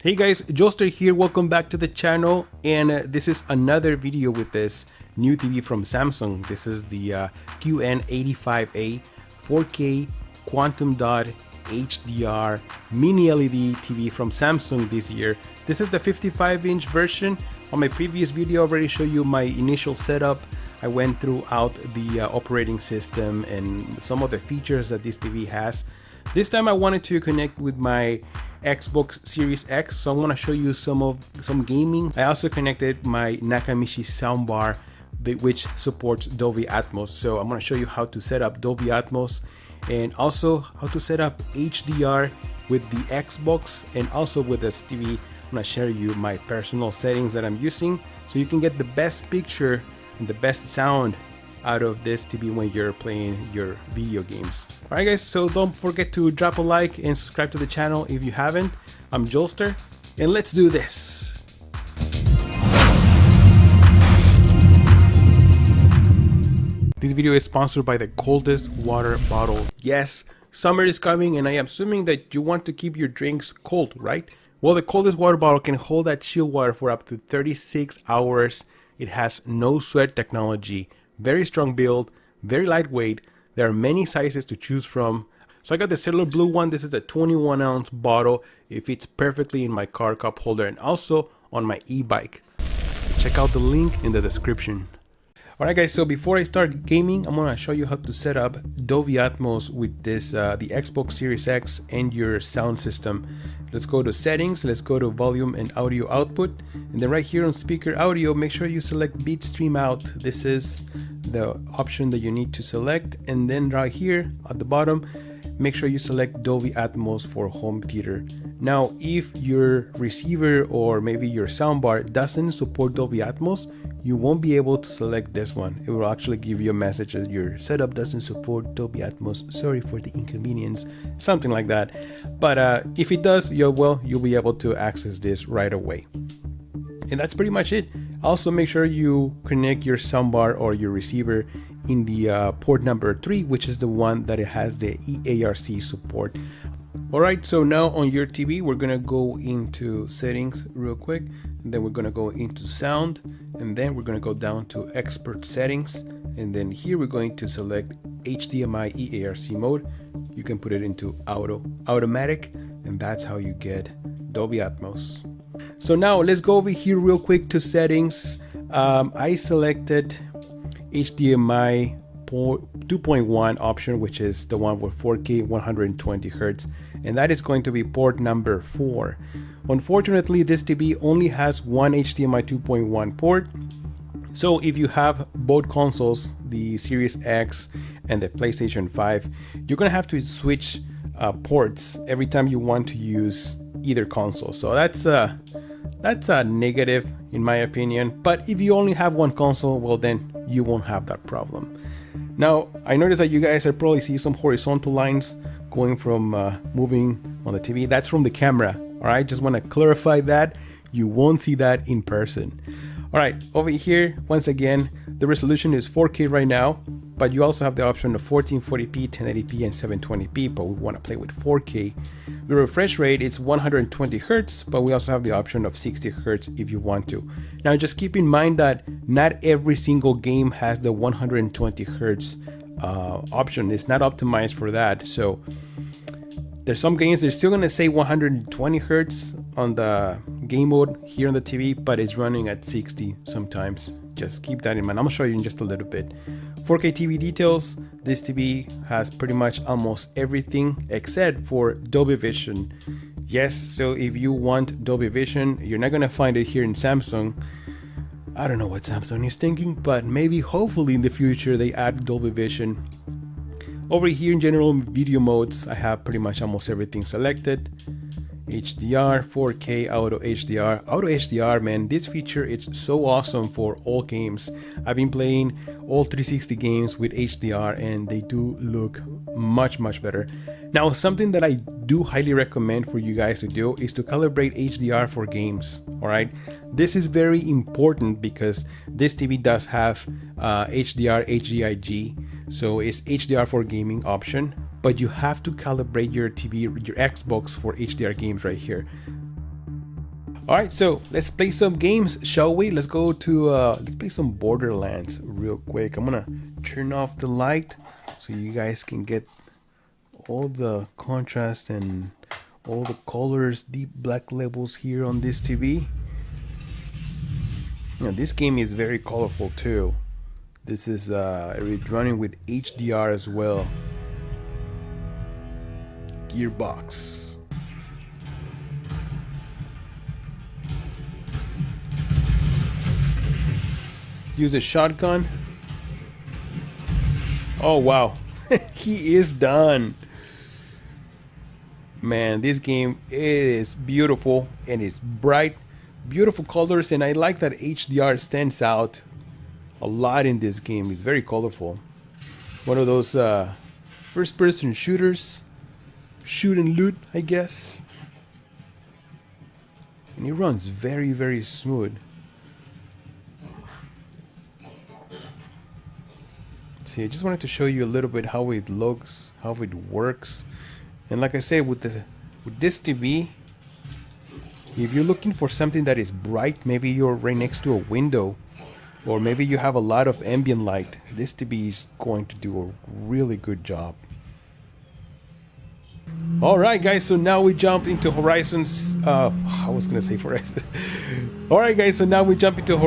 Hey guys, Lustre here, welcome back to the channel, and this is another video with this new TV from Samsung. This is the QN85A 4K Quantum Dot HDR Mini LED TV from Samsung this year. This is the 55-inch version. On my previous video I already showed you my initial setup. I went throughout the operating system and some of the features that this TV has. This time I wanted to connect with my Xbox Series X, so I'm going to show you some gaming. I also connected my Nakamichi soundbar, which supports Dolby Atmos. So I'm going to show you how to set up Dolby Atmos and also how to set up HDR with the Xbox and also with this TV. I'm going to share you my personal settings that I'm using so you can get the best picture and the best sound out of this TV when you're playing your video games. Alright guys, so don't forget to drop a like and subscribe to the channel if you haven't. I'm Lustre, and let's do this. This video is sponsored by the Coldest water bottle. Yes, summer is coming and I am assuming that you want to keep your drinks cold, right? Well, the Coldest water bottle can hold that chilled water for up to 36 hours. It has no sweat technology, very strong build, very lightweight. There are many sizes to choose from. So I got the cellular blue one. This is a 21-ounce bottle. It fits perfectly in my car cup holder and also on my e-bike. Check out the link in the description. Alright guys, so before I start gaming, I'm gonna show you how to set up Dolby Atmos with this the Xbox Series X and your sound system. Let's go to settings, let's go to volume and audio output, and then right here on speaker audio, make sure you select beat stream out. This is the option that you need to select, and then right here at the bottom, make sure you select Dolby Atmos for home theater. Now, if your receiver or maybe your soundbar doesn't support Dolby Atmos, you won't be able to select this one. It will actually give you a message that your setup doesn't support Dolby Atmos. Sorry for the inconvenience, something like that. But if it does, you'll be able to access this right away. And that's pretty much it. Also, make sure you connect your soundbar or your receiver in the port number 3, which is the one that it has the EARC support. Alright, so now on your TV, we're gonna go into settings real quick, and then we're gonna go into sound, and then we're gonna go down to expert settings, and then here we're going to select HDMI EARC mode. You can put it into automatic, and that's how you get Dolby Atmos. So now let's go over here real quick to settings. I selected HDMI 2.1 option, which is the one with 4K 120 Hz, and that is going to be port number 4. Unfortunately, this TV only has one HDMI 2.1 port, so if you have both consoles, the Series X and the PlayStation 5, you're gonna have to switch ports every time you want to use either console. So that's a negative in my opinion, but if you only have one console, well then you won't have that problem. Now, I noticed that you guys are probably see some horizontal lines going from moving on the TV. That's from the camera. All right, just want to clarify that. You won't see that in person. All right, over here, once again, the resolution is 4K right now, but you also have the option of 1440p, 1080p, and 720p, but we want to play with 4K. The refresh rate is 120 Hz, but we also have the option of 60 Hz if you want to. Now, just keep in mind that not every single game has the 120 Hz option. It's not optimized for that. So there's some games they're still going to say 120 Hz on the game mode here on the TV, but it's running at 60 sometimes. Just keep that in mind. I'm going to show you in just a little bit. 4K TV details. This TV has pretty much almost everything except for Dolby Vision. Yes, so if you want Dolby Vision, you're not going to find it here in Samsung. I don't know what Samsung is thinking, but maybe hopefully in the future they add Dolby Vision. Over here in general video modes, I have pretty much almost everything selected. HDR, 4K, Auto HDR. Auto HDR, man, this feature is so awesome for all games. I've been playing all 360 games with HDR and they do look much better. Now, something that I do highly recommend for you guys to do is to calibrate HDR for games. Alright, this is very important because this TV does have HDR HGIG, so it's HDR for gaming option, but you have to calibrate your TV, your Xbox for HDR games right here. All right, so let's play some games, shall we? Let's go to let's play some Borderlands real quick. I'm gonna turn off the light so you guys can get all the contrast and all the colors, deep black levels here on this TV. Now, this game is very colorful too. This is running with HDR as well. Gearbox. Use a shotgun. Oh wow, he is done. Man, this game, it is beautiful and it's bright, beautiful colors, and I like that HDR stands out a lot in this game. It's very colorful. One of those first-person shooters, shoot and loot, I guess. And it runs very, very smooth. See, I just wanted to show you a little bit how it looks, how it works. And like I said, with this TV, if you're looking for something that is bright, maybe you're right next to a window, or maybe you have a lot of ambient light, this TV is going to do a really good job. Alright guys, so now we jump into Horizon's, I was gonna say Horizon. Alright guys, so now we jump into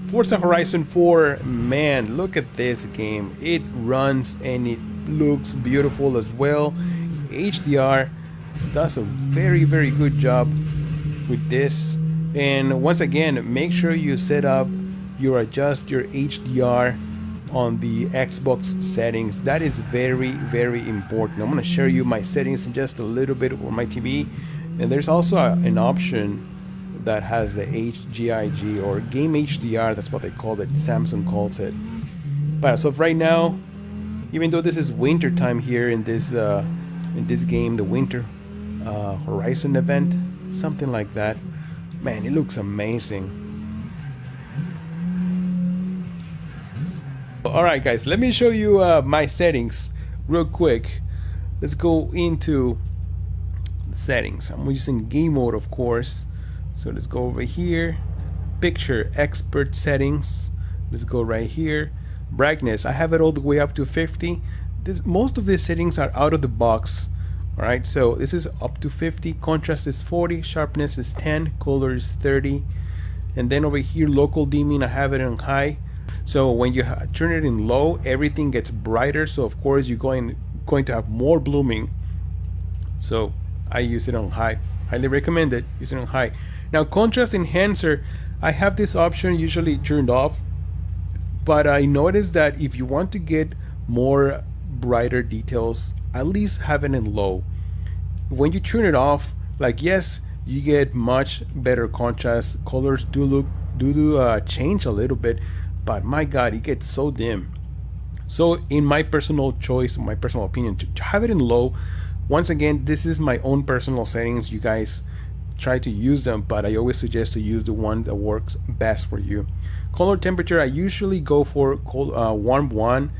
Forza Horizon 4. Man, look at this game. It runs and it looks beautiful as well. HDR does a very, very good job with this. And once again, make sure you adjust your HDR on the Xbox settings. That is very, very important. I'm going to share you my settings in just a little bit on my TV. And there's also an option that has the HGIG or Game HDR. That's what they call it. Samsung calls it. But so right now, even though this is winter time here in this game, the winter Horizon event, something like that, man, it looks amazing. Alright guys, let me show you my settings real quick. Let's go into the settings. I'm using game mode, of course. So let's go over here, picture expert settings. Let's go right here. Brightness, I have it all the way up to 50. Most of these settings are out of the box. Alright, so this is up to 50, contrast is 40, sharpness is 10, color is 30. And then over here, local dimming, I have it on high. So when you turn it in low, everything gets brighter. So of course you're going to have more blooming. So I use it on high. Highly recommend it. Use it on high. Now contrast enhancer, I have this option usually turned off. But I noticed that if you want to get more brighter details, at least have it in low. When you turn it off, like, yes, you get much better contrast. Colors do change a little bit, but my god, it gets so dim. So in my personal choice, my personal opinion, to have it in low. Once again, this is my own personal settings. You guys try to use them, but I always suggest to use the one that works best for you. Color temperature, I usually go for warm 1.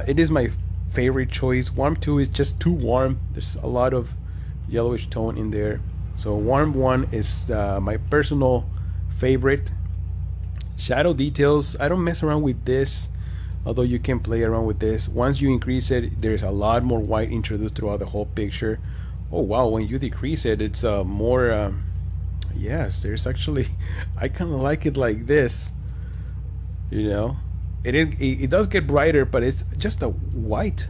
It is my favorite choice. Warm 2 is just too warm. There's a lot of yellowish tone in there. So warm 1 is my personal favorite. Shadow details, I don't mess around with this, although you can play around with this. Once you increase it, there's a lot more white introduced throughout the whole picture. Oh wow, when you decrease it, it's more yes, there's actually, I kind of like it like this, you know. It does get brighter, but it's just a white.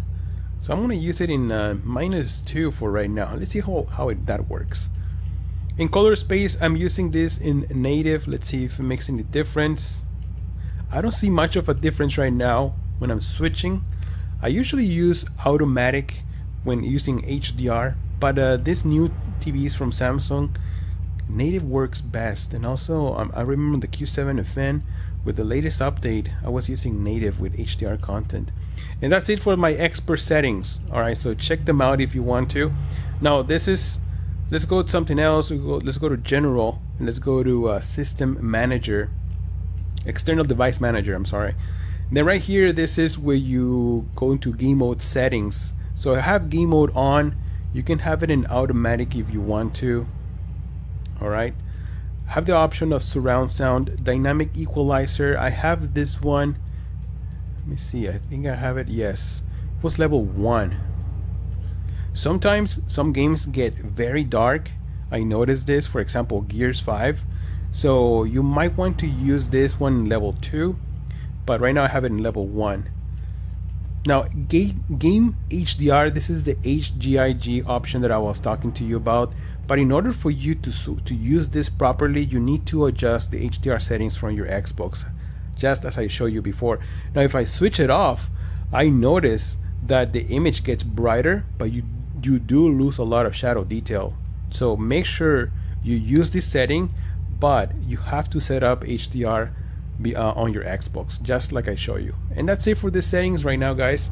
So I'm gonna use it in -2 for right now. Let's see how that works. In color space, I'm using this in native. Let's see if it makes any difference. I don't see much of a difference right now when I'm switching. I usually use automatic when using HDR, but this new TVs from Samsung, native works best. And also I remember the Q7FN, with the latest update, I was using native with HDR content. And that's it for my expert settings. Alright, so check them out if you want to. Now this is, let's go to something else. Let's go to general, and let's go to system manager, external device manager, I'm sorry. And then right here, this is where you go into game mode settings. So I have game mode on. You can have it in automatic if you want to. All right, have the option of surround sound, dynamic equalizer. I have this one. Let me see, I think I have it. Yes, it was level 1. Sometimes some games get very dark. I noticed this, for example, Gears 5. So you might want to use this one in level 2, but right now I have it in level 1. Now, game HDR, this is the HGIG option that I was talking to you about. But in order for you to use this properly, you need to adjust the HDR settings from your Xbox, just as I showed you before. Now, if I switch it off, I notice that the image gets brighter, but you do lose a lot of shadow detail. So make sure you use this setting, but you have to set up HDR on your Xbox, just like I show you. And that's it for the settings right now, guys.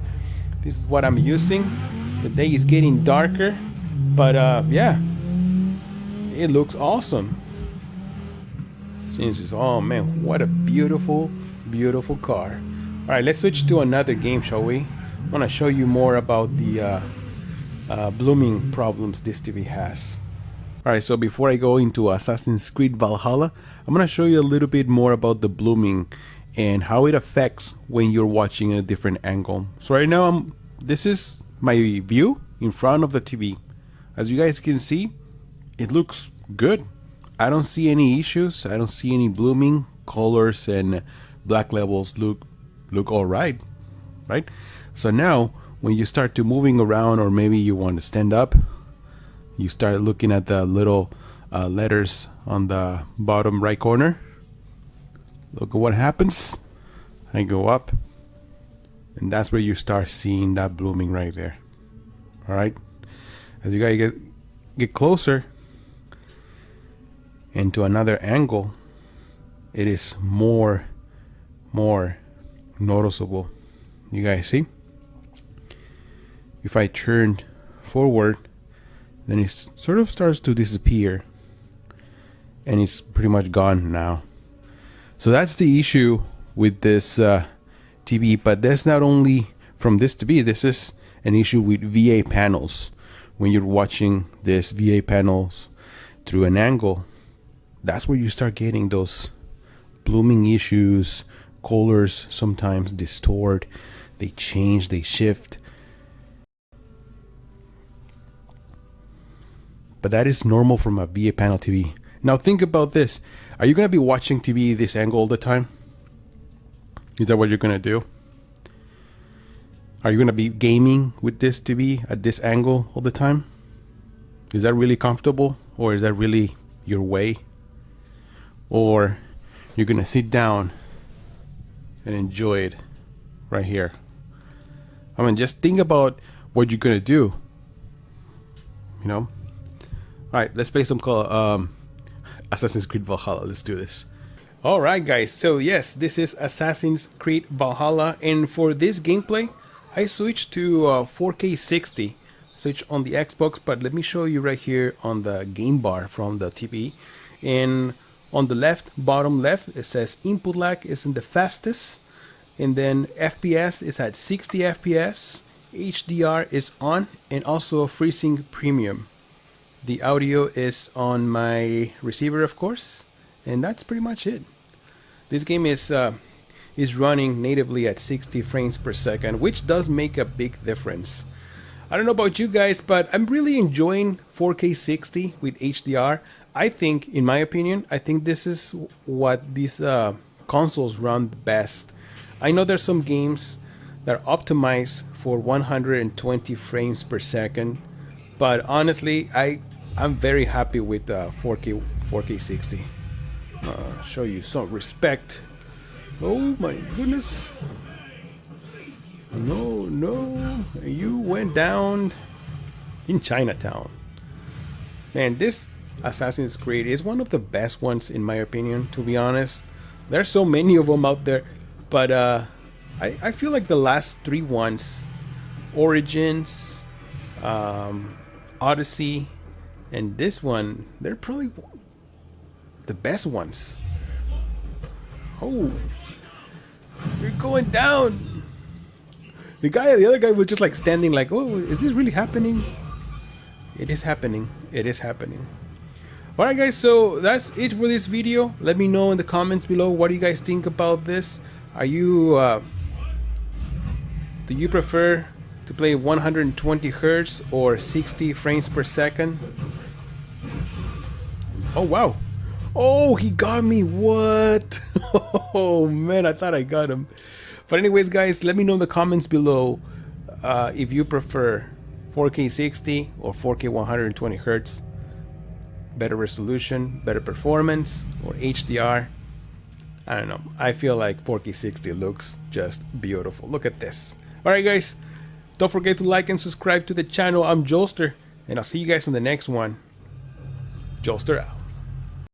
This is what I'm using. The day is getting darker, but yeah, it looks awesome. Oh man, what a beautiful car. All right, let's switch to another game, shall we? I want to show you more about the blooming problems this TV has. Alright, so before I go into Assassin's Creed Valhalla, I'm going to show you a little bit more about the blooming and how it affects when you're watching in a different angle. So right now, this is my view in front of the TV. As you guys can see, it looks good. I don't see any issues. I don't see any blooming. Colors and black levels look alright, right? So now, when you start to moving around, or maybe you want to stand up, you start looking at the little letters on the bottom right corner. Look at what happens. I go up, and that's where you start seeing that blooming right there. All right, as you guys get closer into another angle, it is more noticeable. You guys see? If I turn forward, then it sort of starts to disappear, and it's pretty much gone now. So that's the issue with this TV, but that's not only from this TV. This is an issue with VA panels. When you're watching this VA panels through an angle, that's where you start getting those blooming issues. Colors sometimes distort, they change, they shift. But that is normal from a VA panel TV. Now think about this. Are you going to be watching TV this angle all the time? Is that what you're going to do? Are you going to be gaming with this TV at this angle all the time? Is that really comfortable? Or is that really your way? Or you're going to sit down and enjoy it right here? I mean, just think about what you're going to do. You know? Alright, let's play some Assassin's Creed Valhalla. Let's do this. Alright guys, so yes, this is Assassin's Creed Valhalla, and for this gameplay, I switched to 4K 60. Switch on the Xbox, but let me show you right here on the game bar from the TV. And on the left, bottom left, it says input lag isn't the fastest, and then FPS is at 60 FPS, HDR is on, and also FreeSync Premium. The audio is on my receiver, of course, and that's pretty much it. This game is running natively at 60 frames per second, which does make a big difference. I don't know about you guys, but I'm really enjoying 4K 60 with HDR. I think, in my opinion, I think this is what these consoles run best. I know there's some games that are optimized for 120 frames per second, but honestly, I'm very happy with 4K 60. Show you some respect. Oh my goodness. No, you went down in Chinatown. Man, this Assassin's Creed is one of the best ones in my opinion, to be honest. There's so many of them out there, but I feel like the last three ones, Origins, Odyssey, and this one, they're probably the best ones. Oh, you're going down. The other guy was just like standing like, oh, is this really happening? It is happening. It is happening. Alright guys, so that's it for this video. Let me know in the comments below, what do you guys think about this? Are you do you prefer to play 120 Hz or 60 frames per second? Oh wow. Oh, he got me. What? Oh man, I thought I got him. But anyways guys, let me know in the comments below if you prefer 4K 60 or 4K 120 Hz. Better resolution, better performance, or HDR. I don't know. I feel like 4K 60 looks just beautiful. Look at this. Alright guys, don't forget to like and subscribe to the channel. I'm Jolster, and I'll see you guys in the next one. Jolster out.